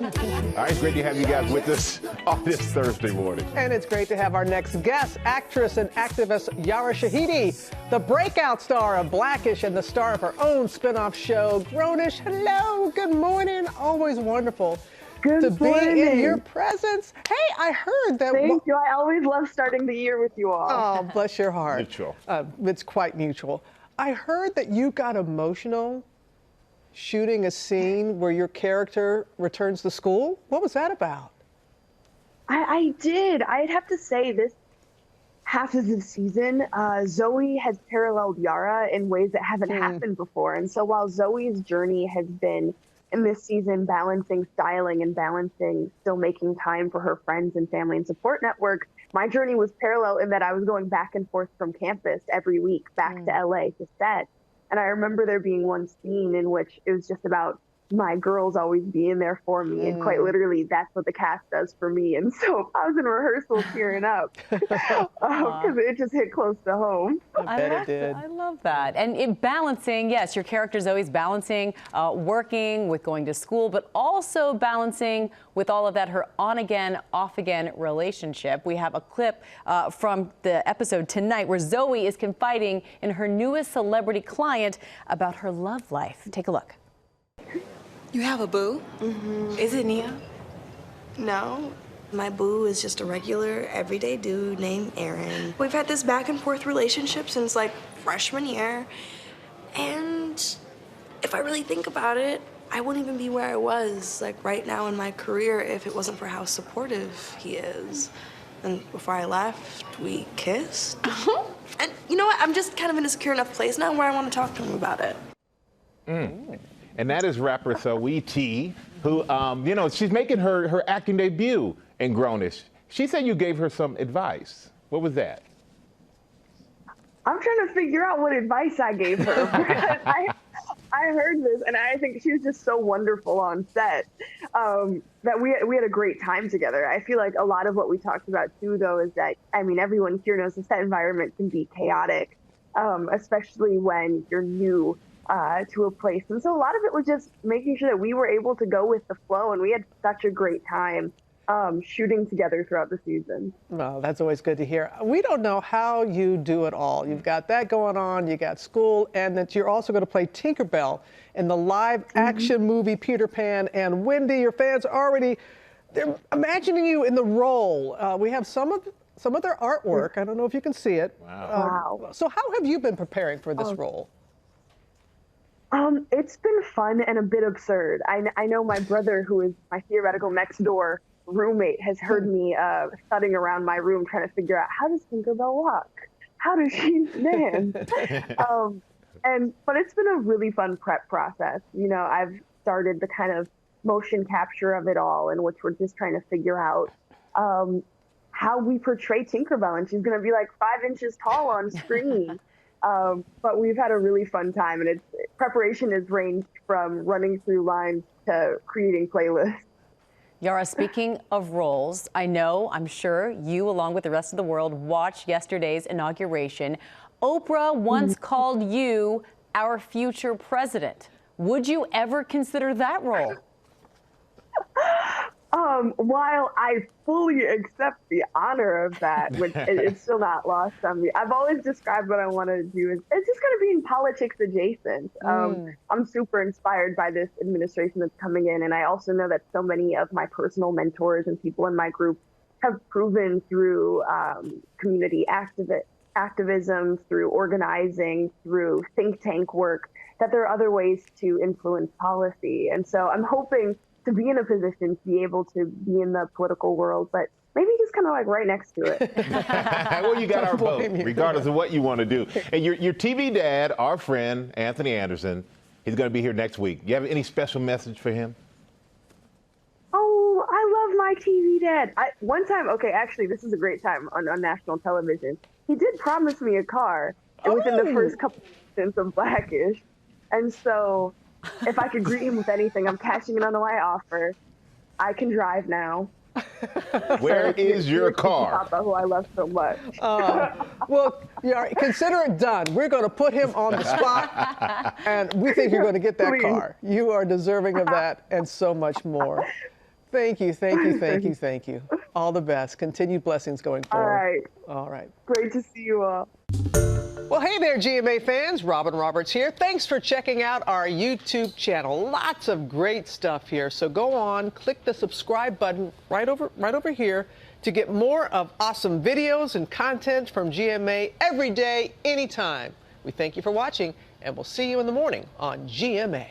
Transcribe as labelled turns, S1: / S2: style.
S1: All right, it's great to have you guys with us on this Thursday morning.
S2: And it's great to have our next guest, actress and activist Yara Shahidi, the breakout star of Blackish and the star of her own spinoff show, Grownish. Hello, good morning. Always wonderful to be in your presence. Hey, I heard that.
S3: Thank you. I always love starting the year with you all.
S2: Oh, bless your heart.
S1: Mutual.
S2: It's quite mutual. I heard that you got emotional shooting a scene where your character returns to school. What was that about?
S3: I did. I'd have to say this half of the season, Zoe has paralleled Yara in ways that haven't happened before. And so while Zoe's journey has been in this season balancing styling and balancing still making time for her friends and family and support network, my journey was parallel in that I was going back and forth from campus every week back to LA to set. And I remember there being one scene in which it was just about my girls always being there for me. And quite literally, that's what the cast does for me. And so I was in rehearsal tearing up because it just hit close to home.
S2: I bet it did.
S4: I love that. And in balancing, yes, your character's always balancing working with going to school, but also balancing with all of that, her on-again, off-again relationship. We have a clip from the episode tonight where Zoe is confiding in her newest celebrity client about her love life. Take a look.
S5: You have a boo? Is it Nia? No. My boo is just a regular, everyday dude named Aaron. We've had this back and forth relationship since like freshman year. And if I really think about it, I wouldn't even be where I was like right now in my career if it wasn't for how supportive he is. And before I left, we kissed. And you know what? I'm just kind of in a secure enough place now where I want to talk to him about it.
S1: And that is rapper Zoe T, who, you know, she's making her acting debut in Grownish. She said you gave her some advice. What was that?
S3: I'm trying to figure out what advice I gave her. I heard this, and I think she was just so wonderful on set that we had a great time together. I feel like a lot of what we talked about, too, though, is that, I mean, everyone here knows the set environment can be chaotic, especially when you're new to a place. And so a lot of it was just making sure that we were able to go with the flow, and we had such a great time shooting together throughout the season.
S2: Well, that's always good to hear. We don't know how you do it all. You've got that going on, you got school, and that you're also going to play Tinkerbell in the live action movie Peter Pan and Wendy. Your fans are already, they're imagining you in the role. We have some of their artwork. I don't know if you can see it.
S3: Wow.
S2: So how have you been preparing for this role?
S3: It's been fun and a bit absurd. I know my brother, who is my theoretical next door roommate, has heard me thudding around my room trying to figure out, how does Tinkerbell walk? How does she dance? But it's been a really fun prep process. You know, I've started the kind of motion capture of it all, in which we're just trying to figure out how we portray Tinkerbell, and she's going to be like 5 inches tall on screen. But we've had a really fun time, and preparation has ranged from running through lines to creating playlists.
S4: Yara, speaking of roles, I'm sure you, along with the rest of the world, watched yesterday's inauguration. Oprah once called you our future president. Would you ever consider that role?
S3: While I fully accept the honor of that, which it's still not lost on me, I've always described what I want to do as it's just going to be in politics adjacent. I'm super inspired by this administration that's coming in, and I also know that so many of my personal mentors and people in my group have proven through community activism, through organizing, through think tank work, that there are other ways to influence policy. And so I'm hoping to be in a position to be able to be in the political world, but maybe just kind of like right next to it.
S1: Well, you got our vote, regardless of what you want to do. And your TV dad, our friend, Anthony Anderson, he's going to be here next week. You have any special message for him?
S3: Oh, I love my TV dad. One time, okay, actually, this is a great time on national television. He did promise me a car within the first couple of seasons of Blackish. And so if I could greet him with anything, I'm cashing it on the way offer. I can drive now.
S1: Where is your car?
S3: Papa, who I love so much.
S2: Well, consider it done. We're going to put him on the spot, and we think you're going to get that car. You are deserving of that and so much more. Thank you, thank you, thank you, thank you. All the best. Continued blessings going
S3: All
S2: forward.
S3: right.
S2: All right.
S3: Great to see you all.
S2: Well, hey there, GMA fans. Robin Roberts here. Thanks for checking out our YouTube channel. Lots of great stuff here. So go on, click the subscribe button right over here to get more of awesome videos and content from GMA every day, anytime. We thank you for watching, and we'll see you in the morning on GMA.